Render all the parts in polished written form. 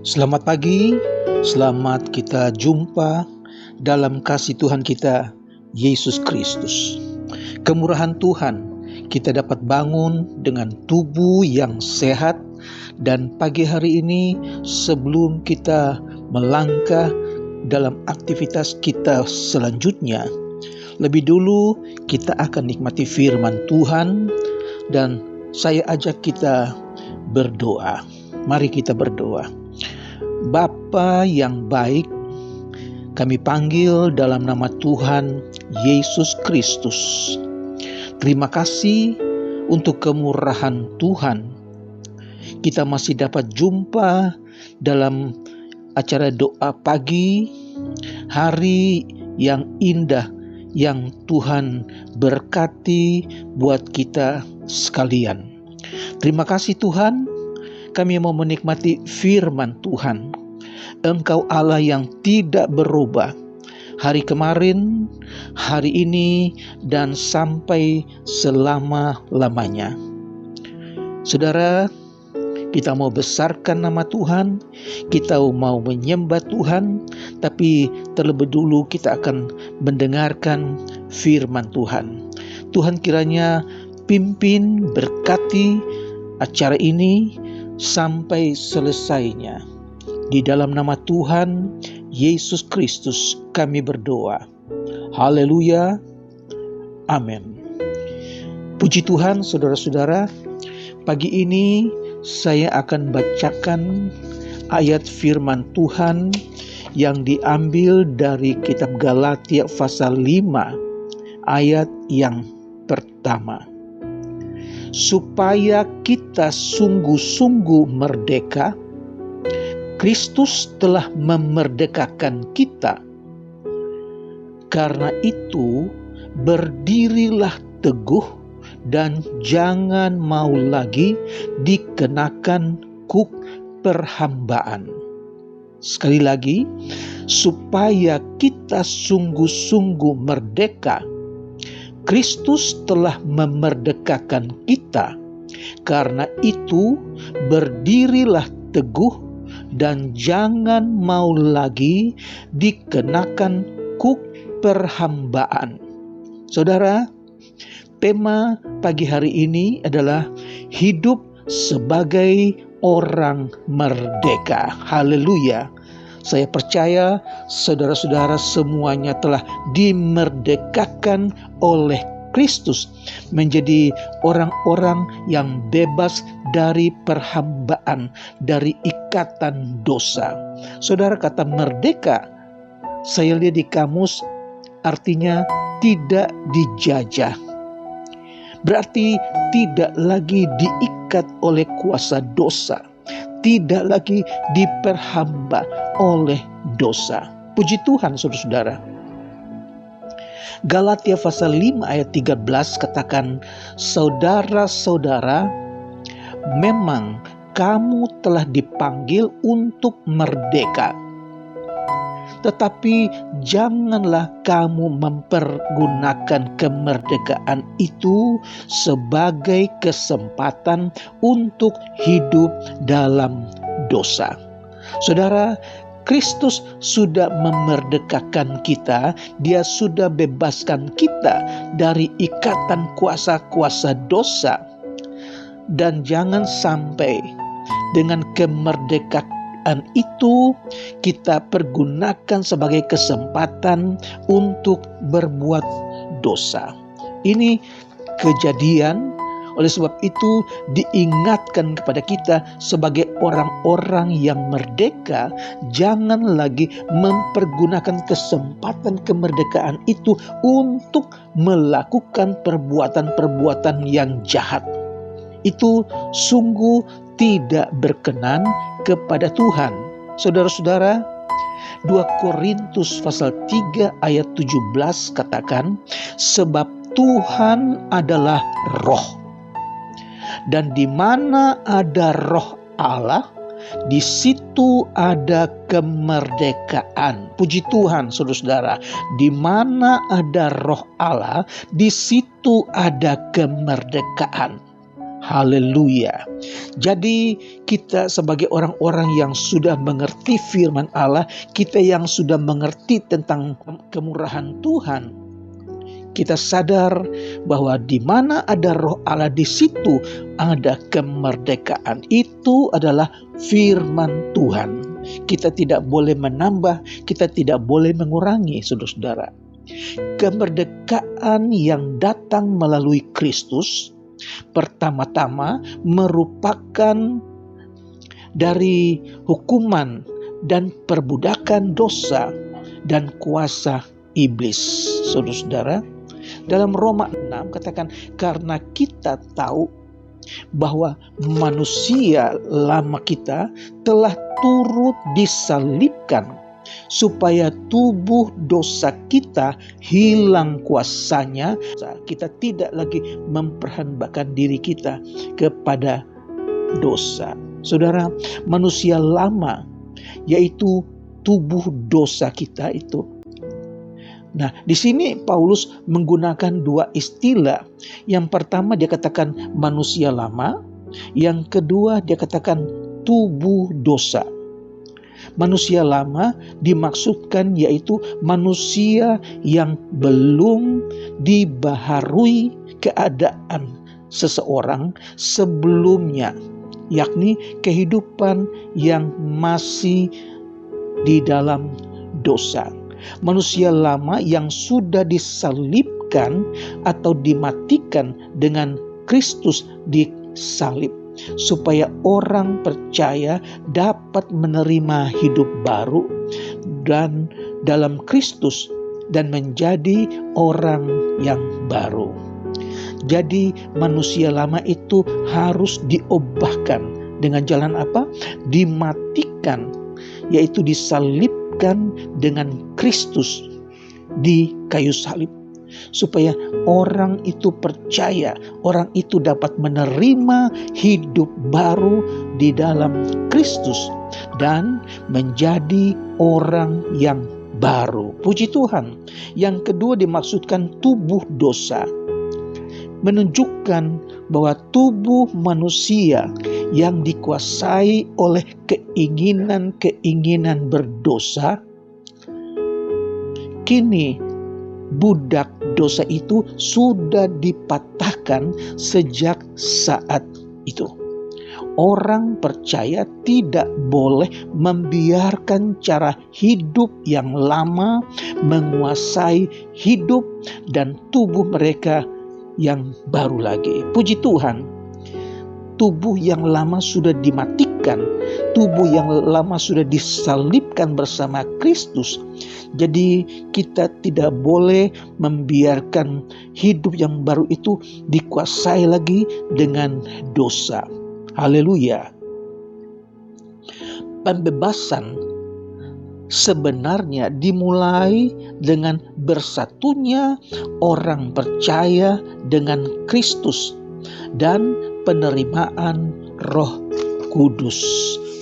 Selamat pagi, selamat kita jumpa dalam kasih Tuhan kita, Yesus Kristus. Kemurahan Tuhan, kita dapat bangun dengan tubuh yang sehat, dan pagi hari ini sebelum kita melangkah dalam aktivitas kita selanjutnya, lebih dulu kita akan nikmati firman Tuhan, dan saya ajak kita berdoa. Mari kita berdoa. Bapa yang baik, kami panggil dalam nama Tuhan Yesus Kristus. Terima kasih untuk kemurahan Tuhan. Kita masih dapat jumpa dalam acara doa pagi, hari yang indah yang Tuhan berkati buat kita sekalian. Terima kasih Tuhan. Kami mau menikmati firman Tuhan. Engkau Allah yang tidak berubah. Hari kemarin, hari ini, dan sampai selama-lamanya. Saudara, kita mau besarkan nama Tuhan. Kita mau menyembah Tuhan. Tapi terlebih dulu kita akan mendengarkan firman Tuhan. Tuhan kiranya pimpin, berkati acara ini sampai selesainya. Di dalam nama Tuhan Yesus Kristus kami berdoa. Haleluya. Amin. Puji Tuhan, saudara-saudara. Pagi ini saya akan bacakan ayat firman Tuhan yang diambil dari kitab Galatia pasal 5 ayat yang pertama. Supaya kita sungguh-sungguh merdeka, Kristus telah memerdekakan kita. Karena itu, berdirilah teguh dan jangan mau lagi dikenakan kuk perhambaan. Sekali lagi, supaya kita sungguh-sungguh merdeka, Kristus telah memerdekakan kita. Karena itu, berdirilah teguh dan jangan mau lagi dikenakan kuk perhambaan. Saudara, tema pagi hari ini adalah hidup sebagai orang merdeka. Haleluya. Saya percaya saudara-saudara semuanya telah dimerdekakan oleh Kristus menjadi orang-orang yang bebas dari perhambaan, dari ikatan dosa. Saudara, kata merdeka, saya lihat di kamus artinya tidak dijajah. Berarti tidak lagi diikat oleh kuasa dosa. Tidak lagi diperhamba oleh dosa. Puji Tuhan saudara-saudara. Galatia pasal 5 ayat 13 katakan, saudara-saudara, memang kamu telah dipanggil untuk merdeka. Tetapi janganlah kamu mempergunakan kemerdekaan itu sebagai kesempatan untuk hidup dalam dosa. Saudara, Kristus sudah memerdekakan kita. Dia sudah bebaskan kita dari ikatan kuasa-kuasa dosa. Dan jangan sampai dengan kemerdekaan itu kita pergunakan sebagai kesempatan untuk berbuat dosa. Ini kejadian. Oleh sebab itu diingatkan kepada kita sebagai orang-orang yang merdeka, jangan lagi mempergunakan kesempatan kemerdekaan itu untuk melakukan perbuatan-perbuatan yang jahat. Itu sungguh tidak berkenan kepada Tuhan. Saudara-saudara, 2 Korintus pasal 3 ayat 17 katakan, sebab Tuhan adalah roh. Dan di mana ada roh Allah, di situ ada kemerdekaan. Puji Tuhan saudara-saudara, di mana ada roh Allah, di situ ada kemerdekaan. Haleluya. Jadi kita sebagai orang-orang yang sudah mengerti firman Allah, kita yang sudah mengerti tentang kemurahan Tuhan, kita sadar bahwa di mana ada Roh Allah, di situ ada kemerdekaan. Itu adalah firman Tuhan. Kita tidak boleh menambah, kita tidak boleh mengurangi, saudara-saudara. Kemerdekaan yang datang melalui Kristus pertama-tama merupakan dari hukuman dan perbudakan dosa dan kuasa iblis, saudara-saudara. Dalam Roma 6 katakan, karena kita tahu bahwa manusia lama kita telah turut disalibkan supaya tubuh dosa kita hilang kuasanya. Kita tidak lagi memperhambakan diri kita kepada dosa. Saudara, manusia lama yaitu tubuh dosa kita itu. Nah, di sini Paulus menggunakan dua istilah. Yang pertama dia katakan manusia lama, yang kedua dia katakan tubuh dosa. Manusia lama dimaksudkan yaitu manusia yang belum dibaharui keadaan seseorang sebelumnya, yakni kehidupan yang masih di dalam dosa. Manusia lama yang sudah disalibkan atau dimatikan dengan Kristus di salib, supaya orang percaya dapat menerima hidup baru dan dalam Kristus dan menjadi orang yang baru. Jadi manusia lama itu harus diubahkan dengan jalan apa? Dimatikan, yaitu disalibkan dengan Kristus di kayu salib, supaya orang itu percaya, orang itu dapat menerima hidup baru di dalam Kristus dan menjadi orang yang baru. Puji Tuhan. Yang kedua dimaksudkan tubuh dosa, menunjukkan bahwa tubuh manusia yang dikuasai oleh keinginan-keinginan berdosa, kini budak dosa itu sudah dipatahkan sejak saat itu. Orang percaya tidak boleh membiarkan cara hidup yang lama menguasai hidup dan tubuh mereka yang baru lagi. Puji Tuhan, tubuh yang lama sudah dimatikan, tubuh yang lama sudah disalibkan bersama Kristus. Jadi kita tidak boleh membiarkan hidup yang baru itu dikuasai lagi dengan dosa. Haleluya. Pembebasan sebenarnya dimulai dengan bersatunya orang percaya dengan Kristus dan penerimaan Roh Kudus.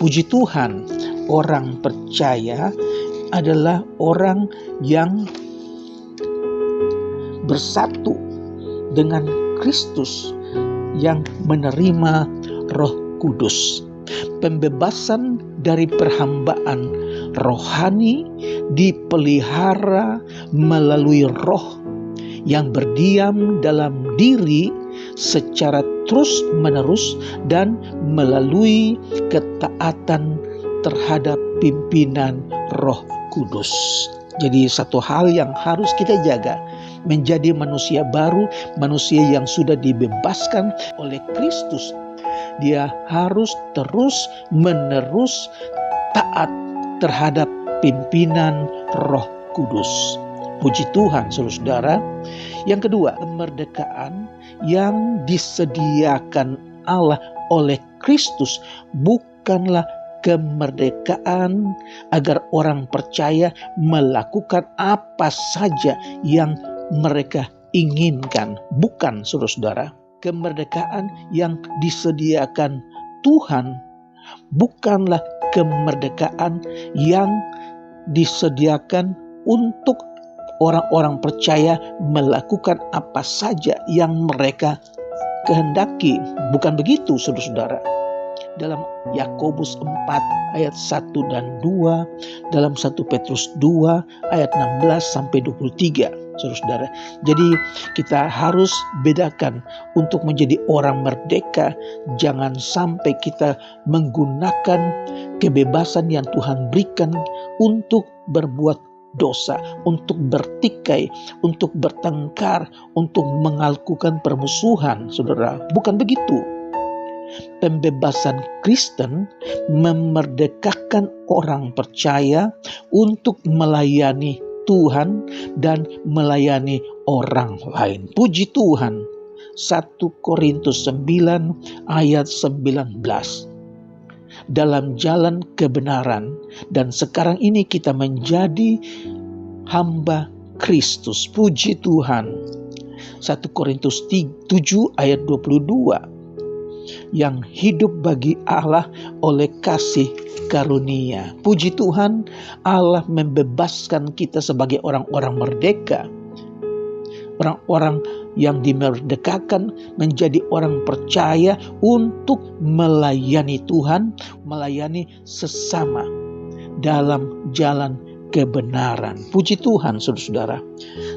Puji Tuhan, orang percaya adalah orang yang bersatu dengan Kristus yang menerima Roh Kudus. Pembebasan dari perhambaan rohani dipelihara melalui Roh yang berdiam dalam diri secara terus-menerus dan melalui ketaatan terhadap pimpinan Roh Kudus. Jadi satu hal yang harus kita jaga, menjadi manusia baru, manusia yang sudah dibebaskan oleh Kristus. Dia harus terus-menerus taat terhadap pimpinan Roh Kudus. Puji Tuhan, saudara. Yang kedua, kemerdekaan yang disediakan Allah oleh Kristus bukanlah kemerdekaan agar orang percaya melakukan apa saja yang mereka inginkan. Bukan, saudara-saudara. Kemerdekaan yang disediakan Tuhan bukanlah kemerdekaan yang disediakan untuk orang-orang percaya melakukan apa saja yang mereka kehendaki. Bukan begitu, saudara-saudara. Dalam Yakobus 4 ayat 1 dan 2, dalam 1 Petrus 2 ayat 16 sampai 23, saudara-saudara. Jadi kita harus bedakan untuk menjadi orang merdeka. Jangan sampai kita menggunakan kebebasan yang Tuhan berikan untuk berbuat dosa, untuk bertikai, untuk bertengkar, untuk melakukan permusuhan, saudara. Bukan begitu. Pembebasan Kristen memerdekakan orang percaya untuk melayani Tuhan dan melayani orang lain. Puji Tuhan. 1 Korintus 9 ayat 19. Dalam jalan kebenaran, dan sekarang ini kita menjadi hamba Kristus. Puji Tuhan. 1 Korintus 7 ayat 22. Yang hidup bagi Allah oleh kasih karunia. Puji Tuhan, Allah membebaskan kita sebagai orang-orang merdeka. Orang-orang yang dimerdekakan menjadi orang percaya untuk melayani Tuhan, melayani sesama dalam jalan kebenaran. Puji Tuhan, saudara-saudara.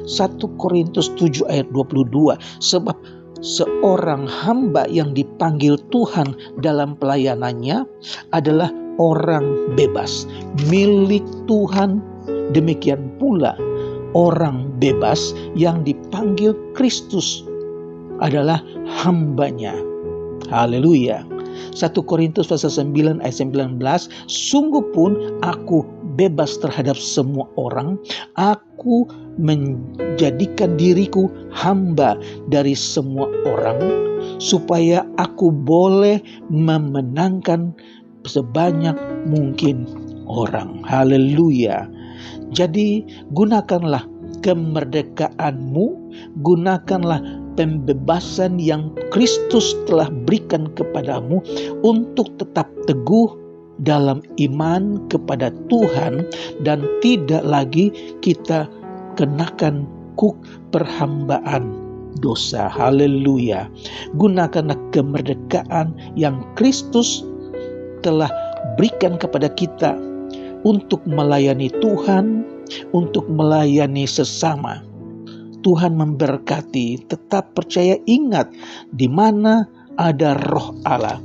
1 Korintus 7 ayat 22. Sebab seorang hamba yang dipanggil Tuhan dalam pelayanannya adalah orang bebas, milik Tuhan. Demikian pula orang bebas yang dipanggil Kristus adalah hambanya. Haleluya. 1 Korintus pasal 9 ayat 19. Sungguh pun aku bebas terhadap semua orang. Aku menjadikan diriku hamba dari semua orang, supaya aku boleh memenangkan sebanyak mungkin orang. Haleluya. Jadi gunakanlah kemerdekaanmu, gunakanlah pembebasan yang Kristus telah berikan kepadamu untuk tetap teguh dalam iman kepada Tuhan dan tidak lagi kita kenakan kuk perhambaan dosa. Haleluya. Gunakanlah kemerdekaan yang Kristus telah berikan kepada kita untuk melayani Tuhan, untuk melayani sesama. Tuhan memberkati. Tetap percaya, ingat, di mana ada Roh Allah,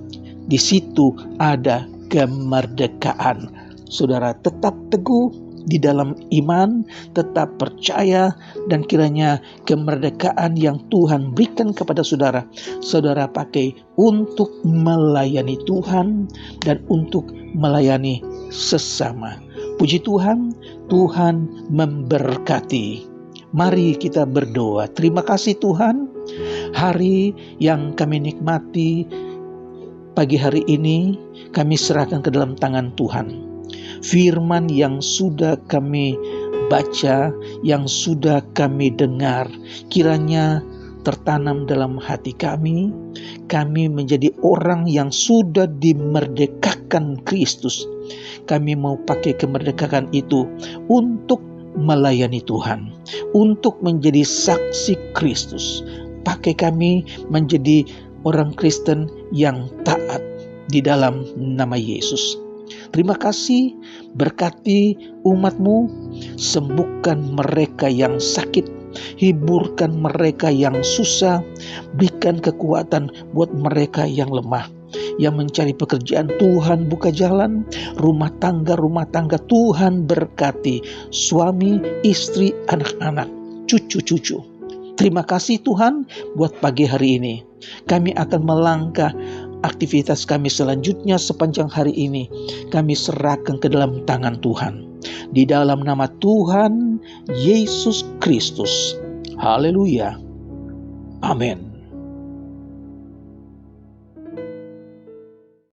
di situ ada kemerdekaan. Saudara tetap teguh di dalam iman, tetap percaya, dan kiranya kemerdekaan yang Tuhan berikan kepada saudara, saudara pakai untuk melayani Tuhan dan untuk melayani sesama. Puji Tuhan, Tuhan memberkati. Mari kita berdoa. Terima kasih Tuhan, hari yang kami nikmati pagi hari ini kami serahkan ke dalam tangan Tuhan. Firman yang sudah kami baca, yang sudah kami dengar, kiranya tertanam dalam hati kami. Kami menjadi orang yang sudah dimerdekakan Kristus. Kami mau pakai kemerdekaan itu untuk melayani Tuhan, untuk menjadi saksi Kristus. Pakai kami menjadi orang Kristen yang taat di dalam nama Yesus. Terima kasih, berkati umat-Mu, sembuhkan mereka yang sakit, hiburkan mereka yang susah, berikan kekuatan buat mereka yang lemah. Yang mencari pekerjaan, Tuhan buka jalan. Rumah tangga Tuhan berkati. Suami, istri, anak-anak, cucu-cucu. Terima kasih Tuhan buat pagi hari ini. Kami akan melangkah aktivitas kami selanjutnya sepanjang hari ini. Kami serahkan ke dalam tangan Tuhan. Di dalam nama Tuhan Yesus Kristus. Haleluya. Amin.